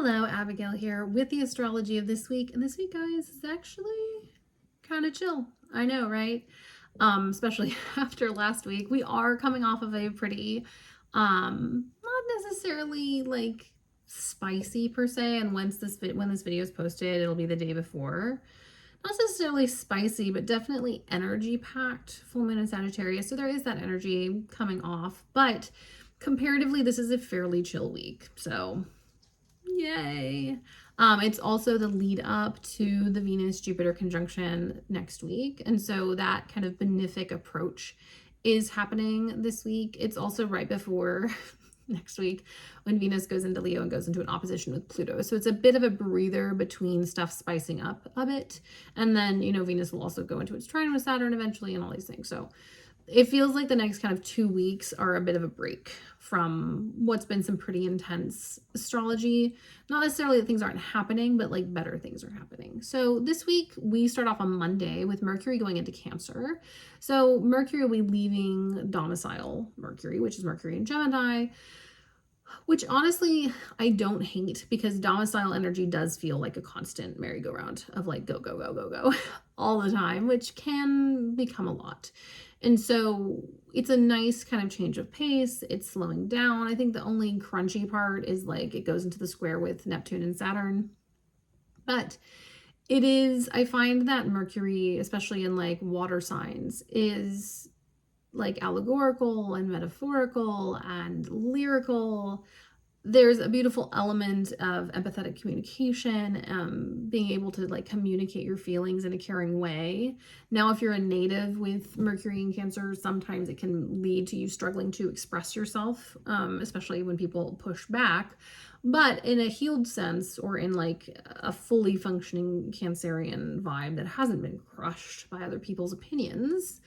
Hello, Abigail here with the astrology of this week. And this week, guys, is actually kind of chill. I know, right? Especially after last week. We are coming off of a pretty not necessarily like spicy per se, and when this video is posted, it'll be the day before. Not necessarily spicy, but definitely energy packed full moon in Sagittarius. So there is that energy coming off, but comparatively, this is a fairly chill week. So yay. It's also the lead up to the Venus-Jupiter conjunction next week. And so that kind of benefic approach is happening this week. It's also right before next week when Venus goes into Leo and goes into an opposition with Pluto. So it's a bit of a breather between stuff spicing up a bit. And then, Venus will also go into its trine with Saturn eventually and all these things. So it feels like the next kind of 2 weeks are a bit of a break from what's been some pretty intense astrology. Not necessarily that things aren't happening, but like better things are happening. So this week we start off on Monday with Mercury going into Cancer. So Mercury will be leaving domicile Mercury, which is Mercury in Gemini, which honestly I don't hate, because domicile energy does feel like a constant merry-go-round of like go, go, go, go, go all the time, which can become a lot. And so it's a nice kind of change of pace. It's slowing down. I think the only crunchy part is like it goes into the square with Neptune and Saturn. But it is, I find that Mercury, especially in like water signs, is like allegorical and metaphorical and lyrical. There's a beautiful element of empathetic communication, being able to like communicate your feelings in a caring way. Now, if you're a native with Mercury in Cancer, sometimes it can lead to you struggling to express yourself, especially when people push back. But in a healed sense, or in like a fully functioning Cancerian vibe that hasn't been crushed by other people's opinions,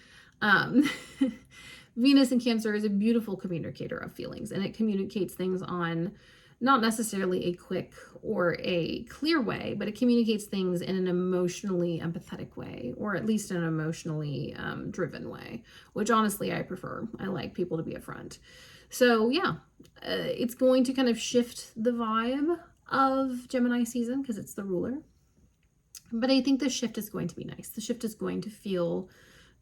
Venus in Cancer is a beautiful communicator of feelings, and it communicates things on not necessarily a quick or a clear way, but it communicates things in an emotionally empathetic way, or at least an emotionally driven way, which honestly I prefer. I like people to be upfront. So yeah, it's going to kind of shift the vibe of Gemini season because it's the ruler. But I think the shift is going to be nice. The shift is going to feel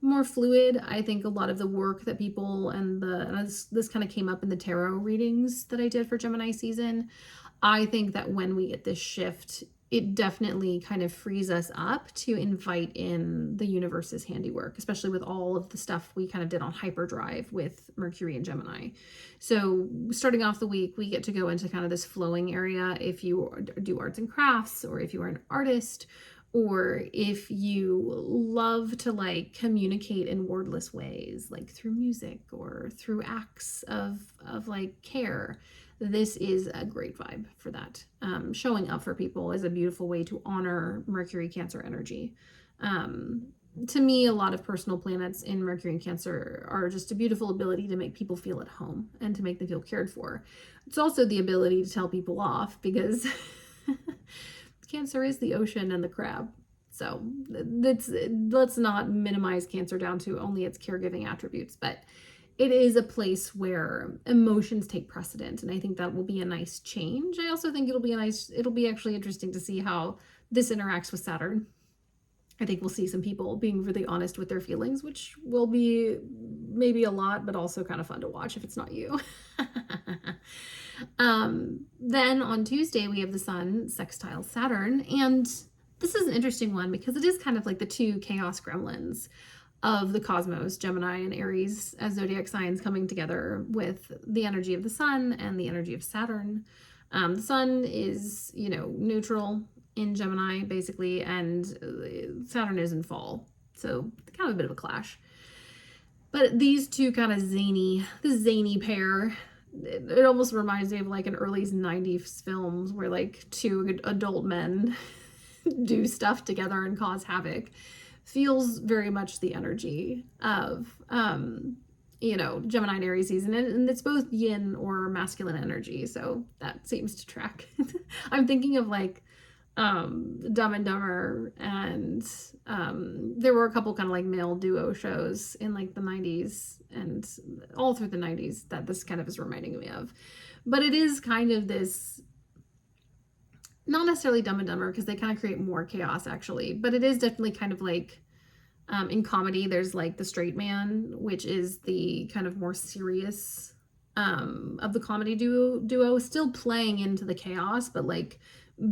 more fluid. I think a lot of the work that people and this kind of came up in the tarot readings that I did for Gemini season. I think that when we get this shift, it definitely kind of frees us up to invite in the universe's handiwork, especially with all of the stuff we kind of did on hyperdrive with Mercury and Gemini. So starting off the week, we get to go into kind of this flowing area if you do arts and crafts, or if you are an artist, or if you love to like communicate in wordless ways, like through music or through acts of like care. This is a great vibe for that. Showing up for people is a beautiful way to honor Mercury Cancer energy. To me, a lot of personal planets in Mercury and Cancer are just a beautiful ability to make people feel at home and to make them feel cared for. It's also the ability to tell people off, because Cancer is the ocean and the crab. So let's not minimize Cancer down to only its caregiving attributes, but it is a place where emotions take precedent, and I think that will be a nice change. I also think it'll be actually interesting to see how this interacts with Saturn. I think we'll see some people being really honest with their feelings, which will be maybe a lot, but also kind of fun to watch if it's not you. Then on Tuesday, we have the Sun sextile Saturn, and this is an interesting one because it is kind of like the two chaos gremlins of the cosmos, Gemini and Aries, as zodiac signs coming together with the energy of the Sun and the energy of Saturn. The Sun is, neutral in Gemini, basically, and Saturn is in fall. So kind of a bit of a clash. But these two kind of zany pair, it almost reminds me of like an early 90s films where like two adult men do stuff together and cause havoc. Feels very much the energy of Gemini and Aries season, and it's both yin or masculine energy, so that seems to track. I'm thinking of like Dumb and Dumber, and there were a couple kind of like male duo shows in like the 90s and all through the 90s that this kind of is reminding me of. But it is kind of this not necessarily Dumb and Dumber, because they kind of create more chaos actually, but it is definitely kind of like, in comedy, there's like the straight man, which is the kind of more serious of the comedy duo, still playing into the chaos, but like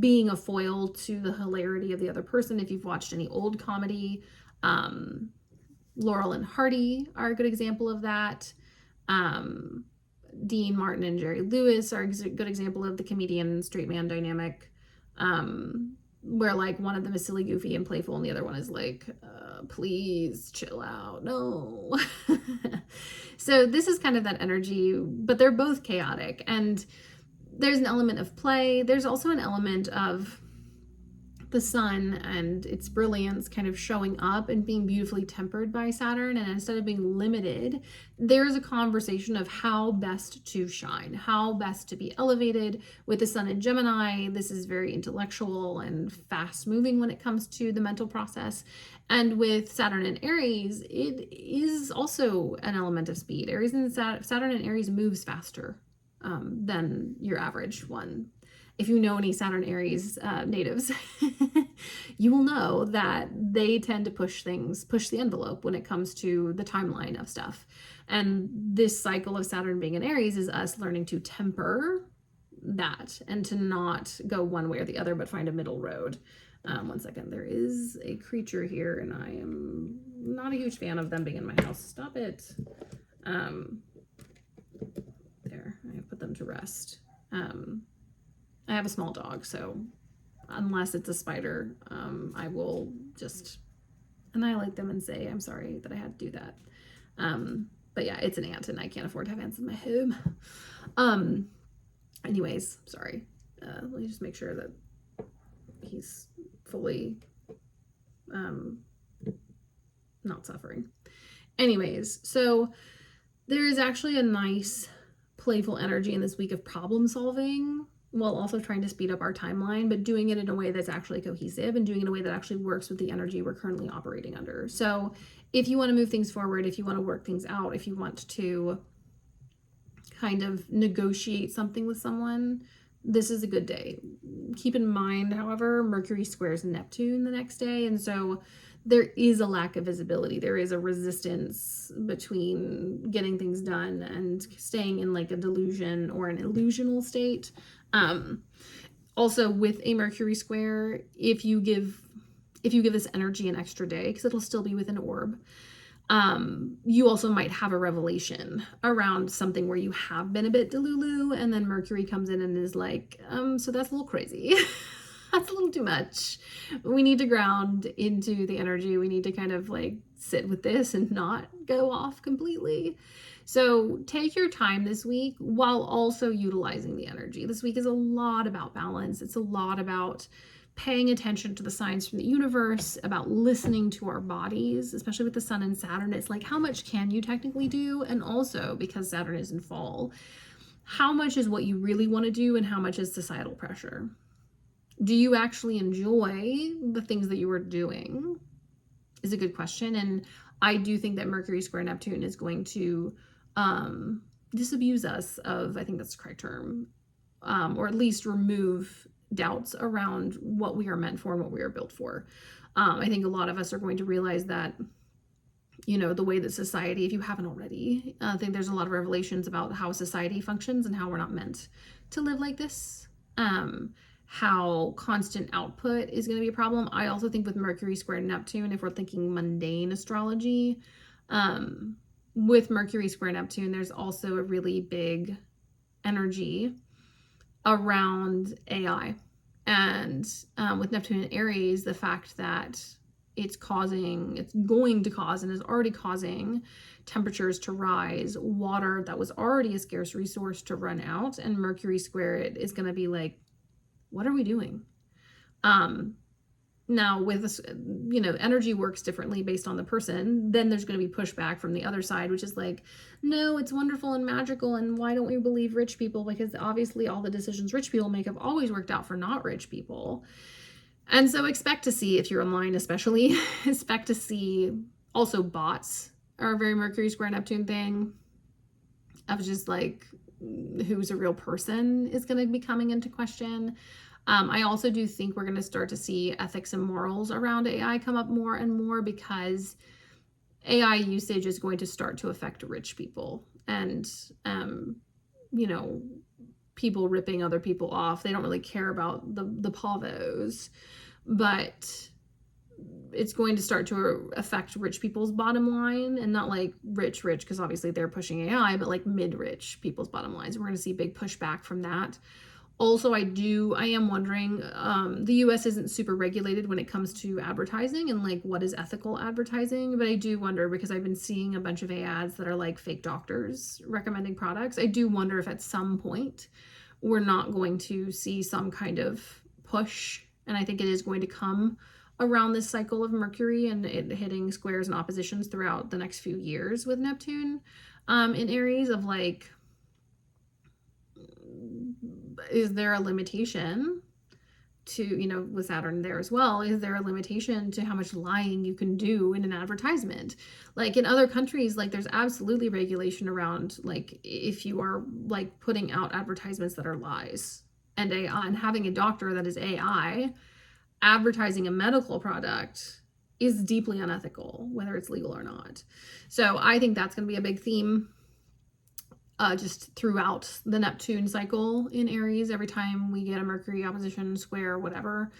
being a foil to the hilarity of the other person. If you've watched any old comedy, Laurel and Hardy are a good example of that. Dean Martin and Jerry Lewis are a good example of the comedian and straight man dynamic, where like one of them is silly, goofy, and playful, and the other one is like, please chill out, no. So this is kind of that energy, but they're both chaotic, and there's an element of play. There's also an element of the sun and its brilliance kind of showing up and being beautifully tempered by Saturn. And instead of being limited, there's a conversation of how best to shine, how best to be elevated. With the sun in Gemini, this is very intellectual and fast moving when it comes to the mental process. And with Saturn in Aries, it is also an element of speed. Saturn in Aries moves faster than your average one. If you know any Saturn Aries natives, you will know that they tend to push the envelope when it comes to the timeline of stuff. And this cycle of Saturn being in Aries is us learning to temper that and to not go one way or the other, but find a middle road. One second, there is a creature here, and I am not a huge fan of them being in my house. Stop it. There, I put them to rest. I have a small dog, so unless it's a spider, I will just annihilate them and say, I'm sorry that I had to do that. But yeah, it's an ant, and I can't afford to have ants in my home. Anyways, sorry. Let me just make sure that he's fully not suffering. Anyways, so there is actually a nice playful energy in this week of problem solving, while also trying to speed up our timeline, but doing it in a way that's actually cohesive and doing it in a way that actually works with the energy we're currently operating under. So if you want to move things forward, if you want to work things out, if you want to kind of negotiate something with someone, this is a good day. Keep in mind, however, Mercury squares Neptune the next day, and so there is a lack of visibility. There is a resistance between getting things done and staying in like a delusion or an illusional state. Also with a Mercury square, if you give this energy an extra day, because it'll still be with an orb, you also might have a revelation around something where you have been a bit delulu, and then Mercury comes in and is like, so that's a little crazy. That's a little too much. We need to ground into the energy. We need to kind of like sit with this and not go off completely. So take your time this week while also utilizing the energy. This week is a lot about balance. It's a lot about paying attention to the signs from the universe, about listening to our bodies, especially with the sun and Saturn. It's like, how much can you technically do? And also, because Saturn is in fall, how much is what you really want to do and how much is societal pressure? Do you actually enjoy the things that you are doing? Is a good question. And I do think that Mercury square Neptune is going to disabuse us of, I think that's the correct term, or at least remove doubts around what we are meant for and what we are built for. I think a lot of us are going to realize that, you know, the way that society, if you haven't already, I think there's a lot of revelations about how society functions and how we're not meant to live like this. How constant output is going to be a problem. I also think with Mercury square Neptune, if we're thinking mundane astrology, with Mercury square Neptune, there's also a really big energy around AI. And with Neptune in Aries, the fact that it's going to cause and is already causing temperatures to rise, water that was already a scarce resource to run out, and Mercury square it is going to be like, what are we doing? Now with this, you know, energy works differently based on the person. Then there's going to be pushback from the other side, which is like, no, it's wonderful and magical, and why don't we believe rich people? Because obviously all the decisions rich people make have always worked out for not rich people. And so expect to see, if you're online especially, expect to see also bots are a very Mercury square Neptune thing of just like, who's a real person is going to be coming into question. I also do think we're going to start to see ethics and morals around AI come up more and more, because AI usage is going to start to affect rich people and, you know, people ripping other people off. They don't really care about the pavos, but it's going to start to affect rich people's bottom line, and not like rich, because obviously they're pushing AI, but like mid-rich people's bottom lines. We're going to see big pushback from that. Also, I am wondering, the US isn't super regulated when it comes to advertising and like what is ethical advertising, but I do wonder, because I've been seeing a bunch of ads that are like fake doctors recommending products. I do wonder if at some point we're not going to see some kind of push, and I think it is going to come around this cycle of Mercury and it hitting squares and oppositions throughout the next few years with Neptune in Aries, of like, is there a limitation to, you know, with Saturn there as well, is there a limitation to how much lying you can do in an advertisement? Like in other countries, like there's absolutely regulation around, like if you are like putting out advertisements that are lies and AI, and having a doctor that is AI advertising a medical product is deeply unethical, whether it's legal or not. So I think that's going to be a big theme just throughout the Neptune cycle in Aries. Every time we get a Mercury opposition, square, whatever,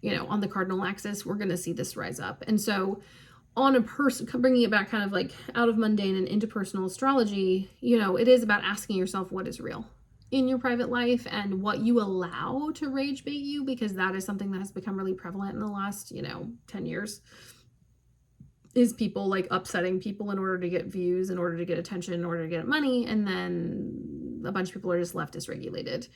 you know, on the cardinal axis, we're going to see this rise up. And so on a person, bringing it back kind of like out of mundane and into personal astrology, you know, it is about asking yourself what is real in your private life and what you allow to rage bait you, because that is something that has become really prevalent in the last, you know, 10 years, is people like upsetting people in order to get views, in order to get attention, in order to get money, and then a bunch of people are just left dysregulated.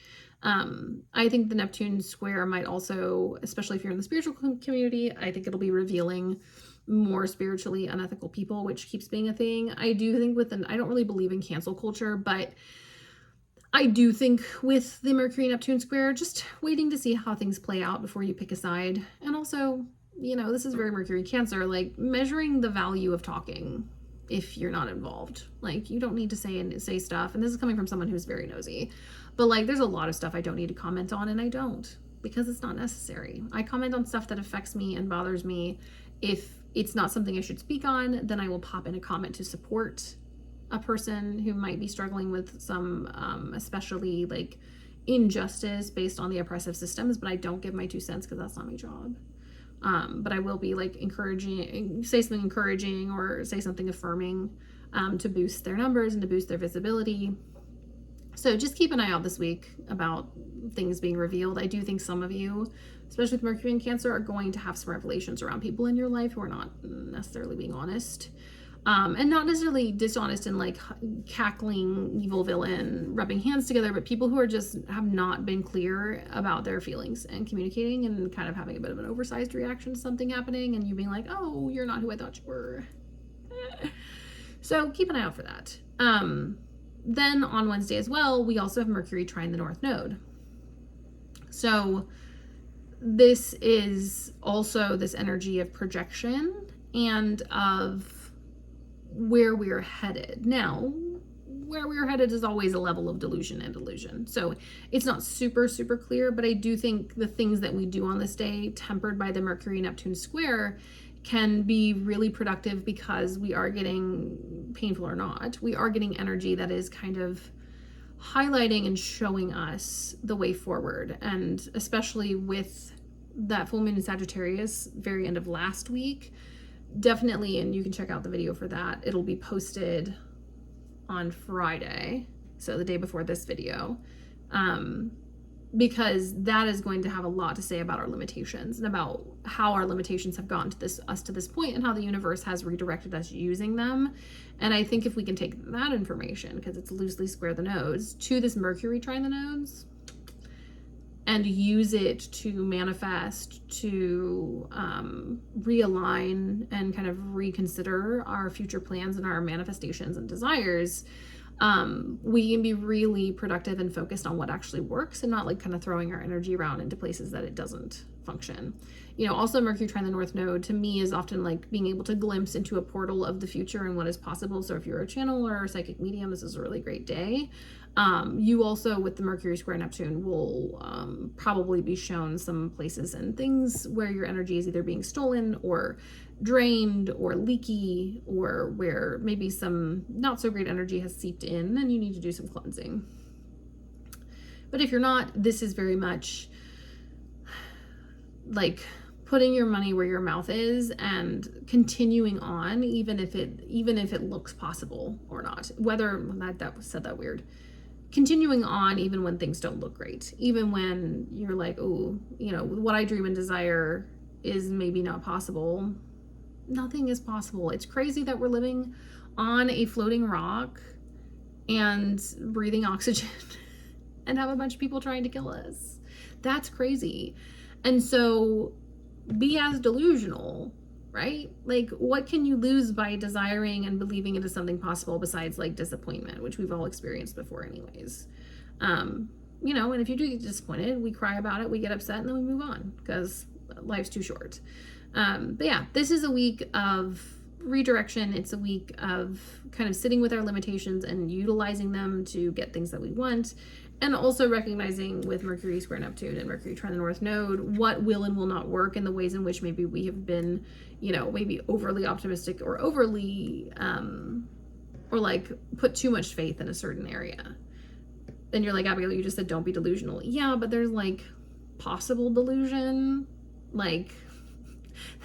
I think the Neptune square might also, especially if you're in the spiritual community, I think it'll be revealing more spiritually unethical people, which keeps being a thing. I do think I don't really believe in cancel culture, but I do think with the Mercury Neptune square, just waiting to see how things play out before you pick a side. And also, you know, this is very Mercury Cancer, like measuring the value of talking if you're not involved. Like you don't need to say stuff. And this is coming from someone who's very nosy, but like there's a lot of stuff I don't need to comment on, and I don't, because it's not necessary. I comment on stuff that affects me and bothers me. If it's not something I should speak on, then I will pop in a comment to support a person who might be struggling with some especially like injustice based on the oppressive systems, but I don't give my 2 cents because that's not my job. But I will be like say something encouraging or say something affirming to boost their numbers and to boost their visibility. So just keep an eye out this week about things being revealed. I do think some of you, especially with Mercury and Cancer, are going to have some revelations around people in your life who are not necessarily being honest. And not necessarily dishonest and like cackling evil villain rubbing hands together, but people who are just have not been clear about their feelings and communicating, and kind of having a bit of an oversized reaction to something happening, and you being like, oh, you're not who I thought you were. So keep an eye out for that. Then on Wednesday as well, we also have Mercury trine the North Node. So this is also this energy of projection and of where we're headed. Now, where we're headed is always a level of delusion and illusion. So it's not super, super clear, but I do think the things that we do on this day, tempered by the Mercury-Neptune square, can be really productive, because we are getting, painful or not, we are getting energy that is kind of highlighting and showing us the way forward. And especially with that full moon in Sagittarius, very end of last week, definitely, and you can check out the video for that. It'll be posted on Friday, so the day before this video, because that is going to have a lot to say about our limitations and about how our limitations have gotten to us to this point, and how the universe has redirected us using them. And I think if we can take that information, because it's loosely square the nodes, to this Mercury trine the nodes, and use it to manifest, to realign and kind of reconsider our future plans and our manifestations and desires, we can be really productive and focused on what actually works, and not like kind of throwing our energy around into places that it doesn't function. You know, also Mercury trine the North Node to me is often like being able to glimpse into a portal of the future and what is possible. So if you're a channel or a psychic medium, this is a really great day. You also, with the Mercury square Neptune, will probably be shown some places and things where your energy is either being stolen or drained or leaky, or where maybe some not so great energy has seeped in and you need to do some cleansing. But if you're not, this is very much like putting your money where your mouth is and continuing on, even if it looks possible or not. Whether that said that weird. Continuing on even when things don't look great, even when you're like, oh, what I dream and desire is maybe not possible. Nothing is possible. It's crazy that we're living on a floating rock and breathing oxygen and have a bunch of people trying to kill us. That's crazy. And so be as delusional, right? Like, what can you lose by desiring and believing into something possible besides like disappointment, which we've all experienced before anyways. And if you do get disappointed, we cry about it, we get upset, and then we move on because life's too short. But yeah, this is a week of redirection. It's a week of kind of sitting with our limitations and utilizing them to get things that we want. And also recognizing with Mercury square Neptune and Mercury trine the North Node, what will and will not work in the ways in which maybe we have been, maybe overly optimistic or overly, or like put too much faith in a certain area. And you're like, Abigail, you just said don't be delusional. Yeah, but there's like possible delusion. Like,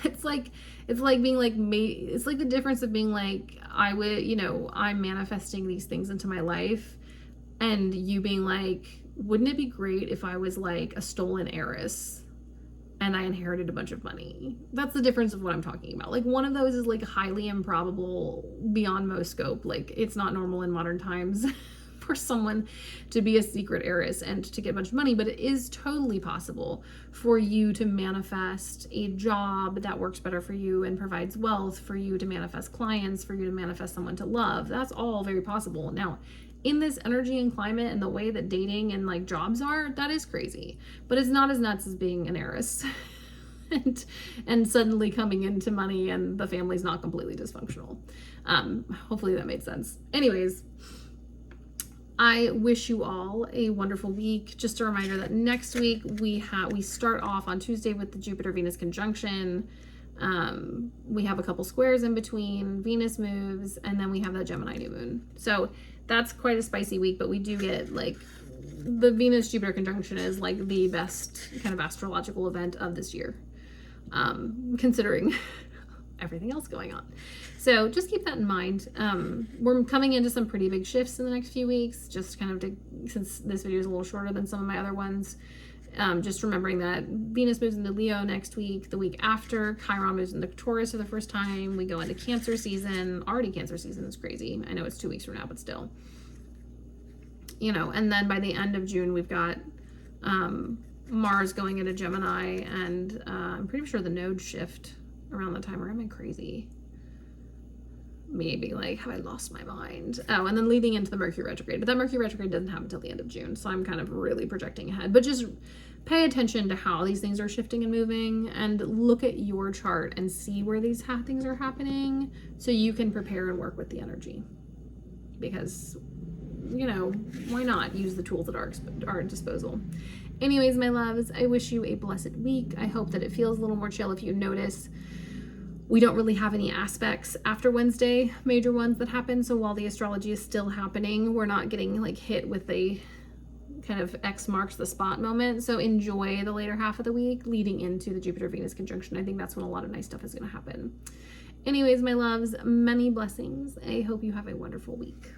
it's like being like, it's like the difference of being like, I'm manifesting these things into my life. And you being like, wouldn't it be great if I was like a stolen heiress and I inherited a bunch of money? That's the difference of what I'm talking about. Like, one of those is like highly improbable, beyond most scope. Like, it's not normal in modern times for someone to be a secret heiress and to get a bunch of money, but it is totally possible for you to manifest a job that works better for you and provides wealth, for you to manifest clients, for you to manifest someone to love. That's all very possible. Now, in this energy and climate and the way that dating and like jobs are, that is crazy, but it's not as nuts as being an heiress and suddenly coming into money and the family's not completely dysfunctional. Hopefully that made sense. Anyways, I wish you all a wonderful week. Just a reminder that next week we start off on Tuesday with the Jupiter-Venus conjunction. We have a couple squares in between, Venus moves, and then we have that Gemini new moon. So that's quite a spicy week, but we do get like the Venus-Jupiter conjunction is like the best kind of astrological event of this year, considering everything else going on. So just keep that in mind. We're coming into some pretty big shifts in the next few weeks, just kind of since this video is a little shorter than some of my other ones. Just remembering that Venus moves into Leo next week. The week after, Chiron moves into Taurus for the first time. We go into Cancer season. Already Cancer season is crazy. I know it's 2 weeks from now, but still. And then by the end of June, we've got Mars going into Gemini, and I'm pretty sure the nodes shift around the time. Or am I crazy? Maybe, like, have I lost my mind? Oh, and then leading into the Mercury retrograde. But that Mercury retrograde doesn't happen until the end of June, so I'm kind of really projecting ahead. But just pay attention to how these things are shifting and moving, and look at your chart and see where these things are happening so you can prepare and work with the energy. Because, why not use the tools at our disposal? Anyways, my loves, I wish you a blessed week. I hope that it feels a little more chill. If you notice, we don't really have any aspects after Wednesday, major ones that happen. So while the astrology is still happening, we're not getting like hit with a kind of X marks the spot moment. So enjoy the later half of the week leading into the Jupiter-Venus conjunction. I think that's when a lot of nice stuff is going to happen. Anyways, my loves, many blessings. I hope you have a wonderful week.